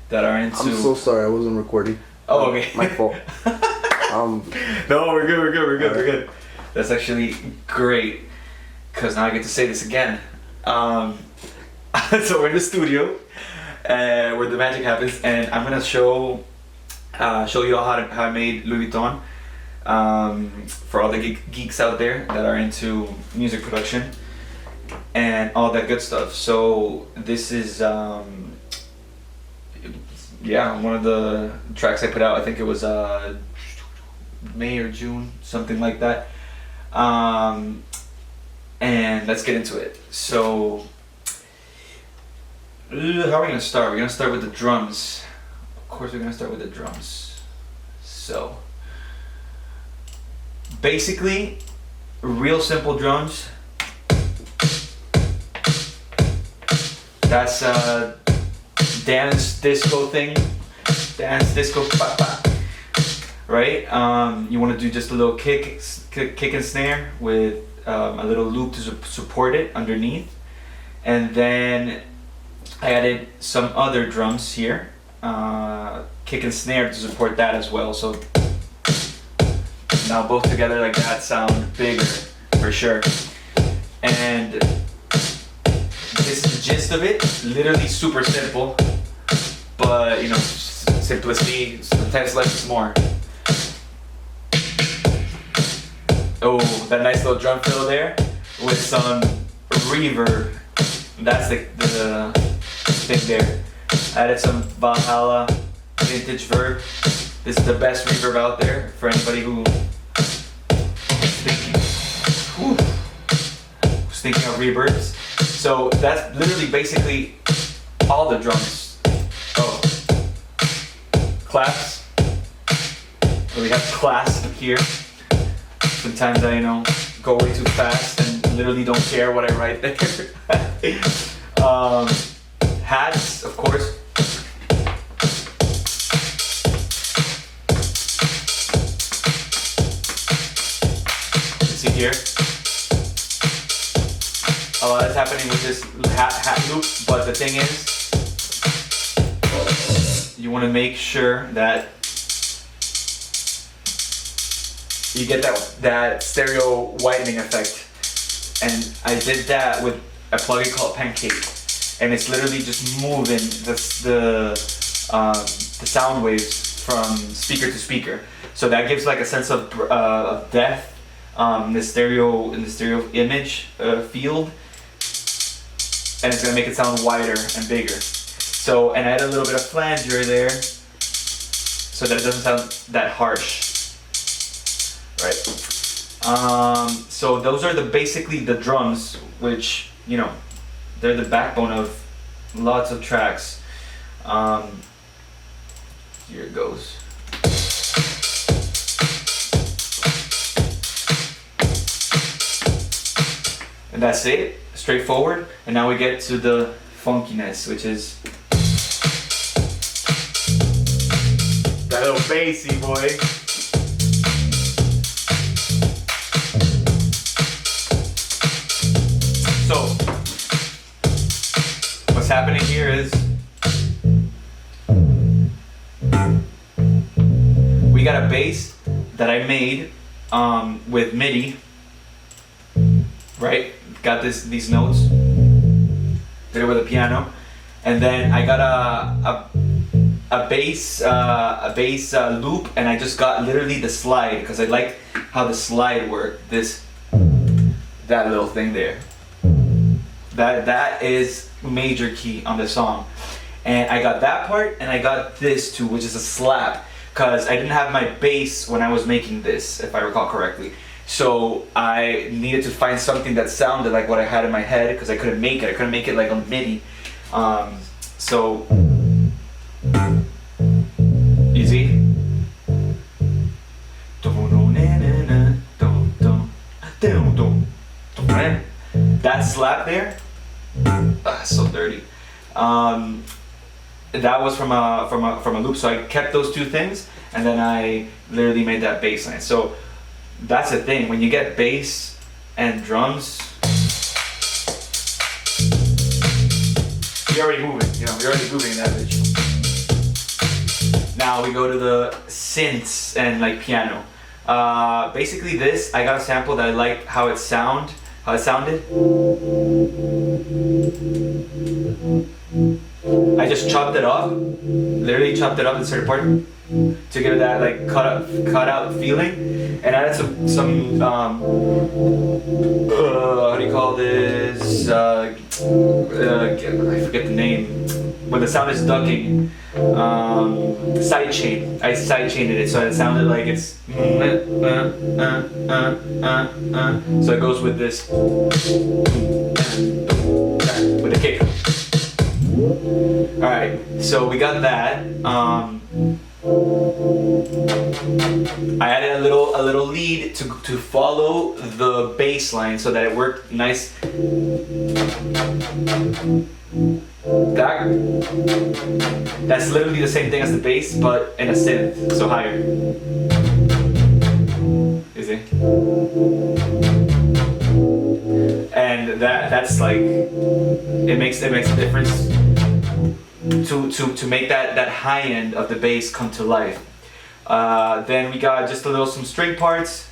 that are into. I'm so sorry, I wasn't recording. Oh, okay. My fault. No, we're good. That's actually great, because now I get to say this again. So we're in the studio, where the magic happens, and I'm gonna show you all how I made Louis Vuitton. For all the geeks out there that are into music production and all that good stuff. So this is one of the tracks I put out. I think it was May or June, something like that. And let's get into it. So how are we gonna start? We're gonna start with the drums. Of course we're gonna start with the drums. So basically, real simple drums. That's a dance disco thing. Dance disco, pa, pa. Right? You want to do just a little kick and snare with a little loop to support it underneath. And then I added some other drums here. Kick and snare to support that as well. So now both together like that sound bigger, for sure. And this is the gist of it. Literally super simple, but you know, simplicity sometimes less is more. Oh, that nice little drum fill there with some reverb. That's the thing there. Added some Valhalla vintage verb. This is the best reverb out there for anybody who's thinking of reverbs. So that's literally basically all the drums. Oh, claps. So we have class here. Sometimes I, go way too fast and literally don't care what I write there. Hats, of course. See here. A lot is happening with this hat loop, but the thing is, you want to make sure that you get that stereo widening effect. And I did that with a plugin called Pancake, and it's literally just moving the sound waves from speaker to speaker. So that gives like a sense of depth in the stereo image field, and it's gonna make it sound wider and bigger. So, and I add a little bit of flanger there, so that it doesn't sound that harsh. Right. So those are basically the drums, which they're the backbone of lots of tracks. Here it goes. And that's it, straightforward. And now we get to the funkiness, which is that little bassy boy. So, what's happening here is we got a bass that I made with MIDI, right? Got these notes, did it with a piano, and then I got a bass loop, and I just got literally the slide because I like how the slide worked. That little thing there. That is major key on the song. And I got that part, and I got this too, which is a slap, because I didn't have my bass when I was making this, if I recall correctly. So I needed to find something that sounded like what I had in my head, because I couldn't make it. I couldn't make it like on MIDI. So easy. That slap there. So dirty. That was from a loop, so I kept those two things, and then I literally made that bass line. So that's the thing, when you get bass and drums, you're already moving. You're already moving in that bitch. we go to the synths and like piano. Basically this, I got a sample that I like how it sounded. I just chopped it off, literally chopped it up in certain part to give it that like cut out feeling, and added some how do you call this? I forget the name. When the sound is ducking, side chain. I side chained it so it sounded like it's so it goes with this with the kick. All right, so we got that. I added a little lead to follow the bass line so that it worked nice. That's literally the same thing as the bass, but in a synth, so higher. You see? And that's like it makes a difference to make that high end of the bass come to life. Then we got just some string parts,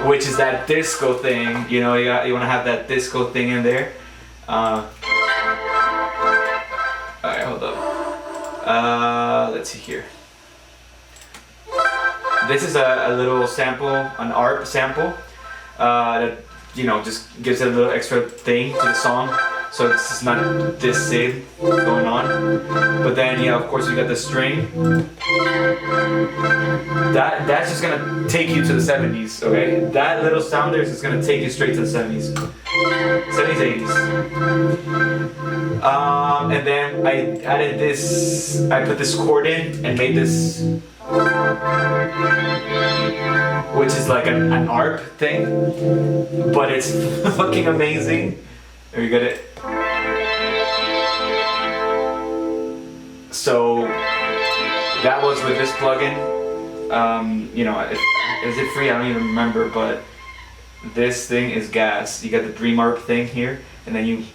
which is that disco thing. You know, you want to have that disco thing in there. Alright, hold up. Let's see here. This is a little sample, an ARP sample, that, you know, just gives it a little extra thing to the song. So it's just not this synth going on. But then, yeah, of course, we got the string. That's just gonna take you to the 70s, okay? That little sound there is just gonna take you straight to the 70s. 70s, 80s. And then I added this, I put this chord in and made this, which is like an ARP thing, but it's fucking amazing. There you got it. So that was with this plugin. You know, is it free? I don't even remember, but this thing is gas. You got the Dream ARP thing here, and then you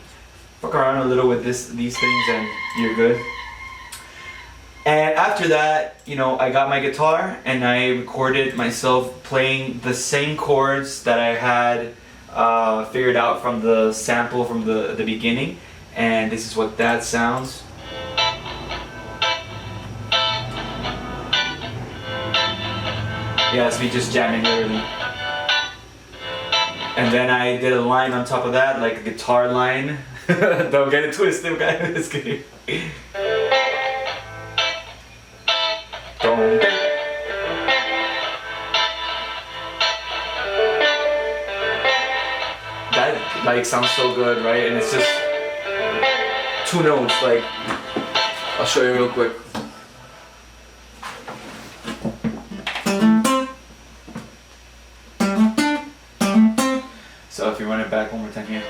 fuck around a little with these things, and you're good. And after that, you know, I got my guitar and I recorded myself playing the same chords that I had figured out from the sample from the beginning, and this is what that sounds. Yeah, it's me just jamming literally. And then I did a line on top of that, like a guitar line. Don't get it twisted, guys. It's kidding. That like sounds so good, right? And it's just 2 notes. Like, I'll show you real quick. So if you run it back one more time here.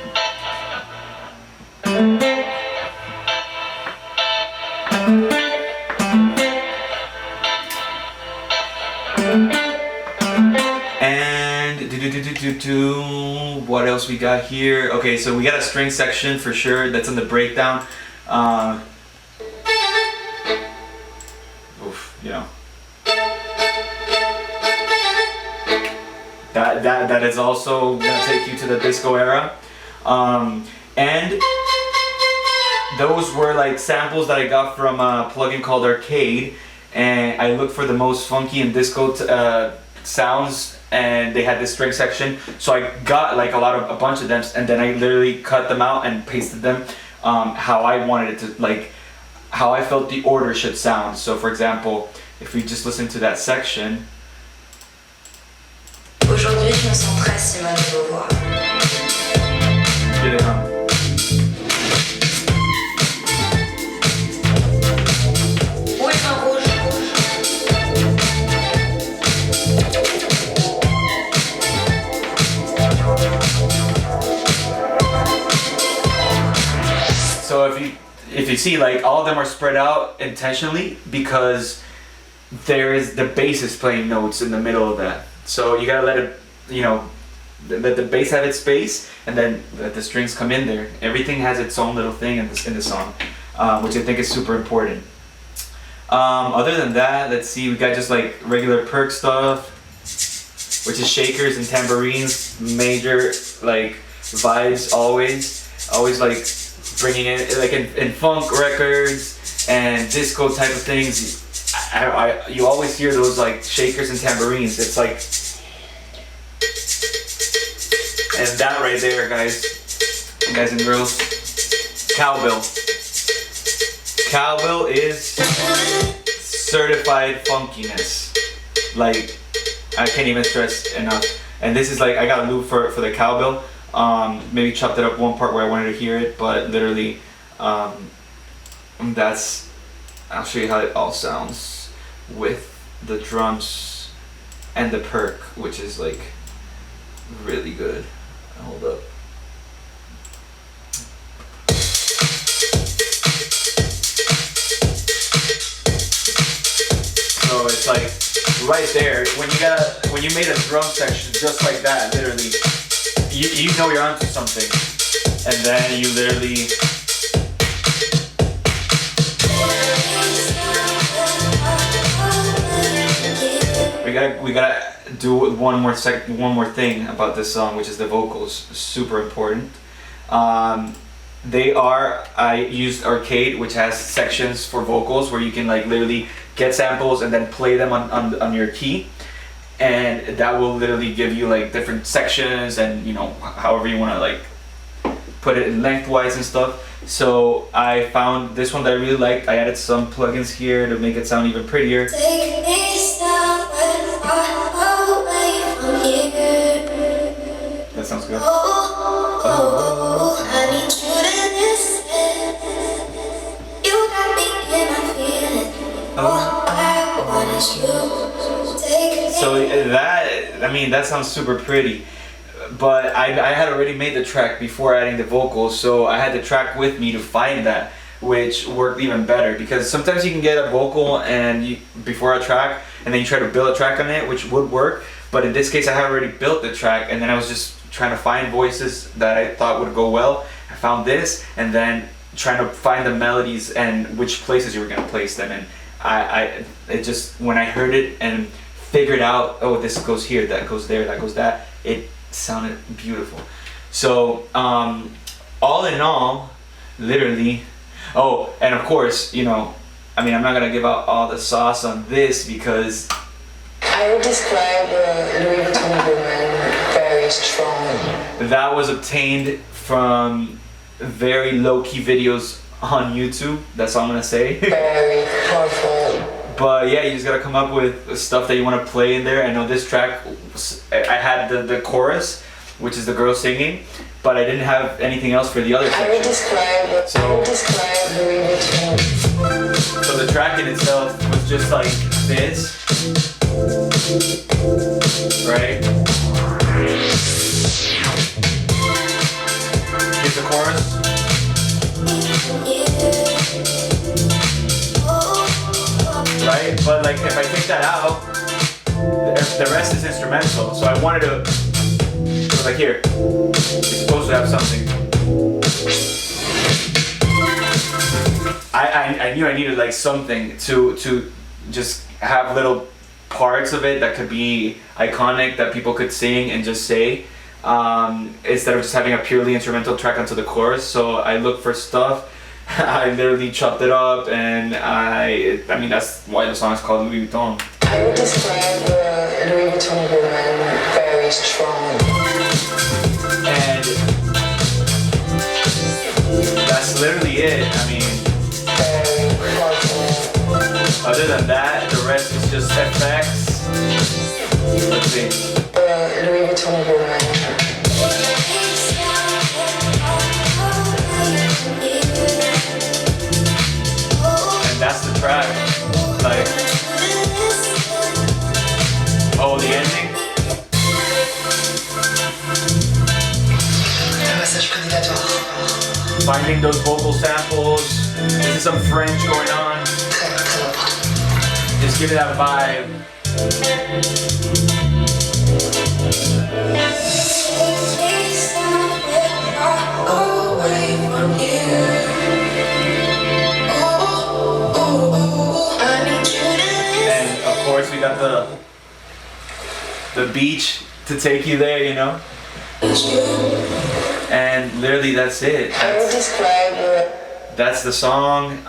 And what else we got here? Okay, so we got a string section for sure. That's in the breakdown. You know. That is also gonna take you to the disco era, and those were like samples that I got from a plugin called Arcade, and I looked for the most funky and disco sounds, and they had this string section, so I got like a bunch of them, and then I literally cut them out and pasted them how I wanted it to, like how I felt the order should sound. So for example, if we just listen to that section. Aujourd'hui, je me sens prête si ma nouveau voix. Get it, huh? Où est un rouge? So if you see, like, all of them are spread out intentionally because the bass is playing notes in the middle of that. So you gotta let it, you know, let the bass have its space, and then let the strings come in there. Everything has its own little thing in the song, which I think is super important. Other than that, let's see, we got just like regular perk stuff, which is shakers and tambourines, major like vibes always like bringing in like in funk records and disco type of things. You always hear those like shakers and tambourines. It's like, and that right there, guys and girls, cowbell. Cowbell is certified funkiness. Like, I can't even stress enough. And this is like, I got a loop for the cowbell. Maybe chopped it up one part where I wanted to hear it, but literally, that's, I'll show you how it all sounds with the drums and the perk, which is like really good. Hold up. So it's like right there, when you made a drum section just like that, literally, you know you're onto something, and then you literally. We gotta do one more thing about this song, which is the vocals. Super important. I used Arcade, which has sections for vocals where you can like literally get samples and then play them on your key, and that will literally give you like different sections and however you want to like put it in lengthwise and stuff. So I found this one that I really liked. I added some plugins here to make it sound even prettier. Take me somewhere far away from here. That sounds good. I need you to listen. You got me in my feelings. All I want is you. Take me. So that sounds super pretty. But I had already made the track before adding the vocals, so I had the track with me to find that, which worked even better, because sometimes you can get a vocal before a track and then you try to build a track on it, which would work, but in this case I had already built the track and then I was just trying to find voices that I thought would go well. I found this and then trying to find the melodies and which places you were going to place them in. It just, when I heard it and figured out, oh, this goes here, that goes there, that goes that, it sounded beautiful. So all in all, literally, oh, and of course, I'm not gonna give out all the sauce on this because I would describe Louis Vuitton woman very strong. That was obtained from very low-key videos on YouTube. That's all I'm gonna say. Very powerful. But yeah, you just gotta come up with stuff that you want to play in there. I know this track, I had the chorus, which is the girl singing, but I didn't have anything else for the other section. I would describe Louis Vuitton. So the track in itself was just like this, right? Here's the chorus. Right? But like if I take that out, the rest is instrumental. So I wanted to, so like here, it's supposed to have something. I knew I needed like something to just have little parts of it that could be iconic, that people could sing and just say, instead of just having a purely instrumental track onto the chorus. So I looked for stuff. I literally chopped it up, and I mean that's why the song is called Louis Vuitton. I would describe Louis Vuitton woman very strong. And that's literally it. I mean, Very powerful. other than that, the rest is just effects. Let's see. Louis Vuitton woman. That's the track. Like, oh, the ending. Finding those vocal samples. This is some French going on. Just give it that vibe. Away from here. I You got the beach to take you there, you know. And literally, that's it. How would you describe your... That's the song.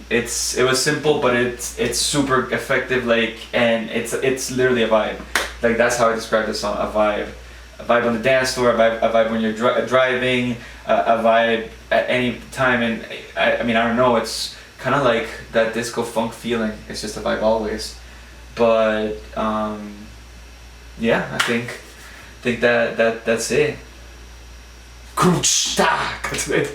It was simple, but it's super effective. Like, and it's literally a vibe. Like, that's how I describe the song. A vibe on the dance floor. A vibe when you're driving. A vibe at any time. And I mean, I don't know. It's kind of like that disco funk feeling. It's just a vibe always. But yeah, I think that's it. That's it.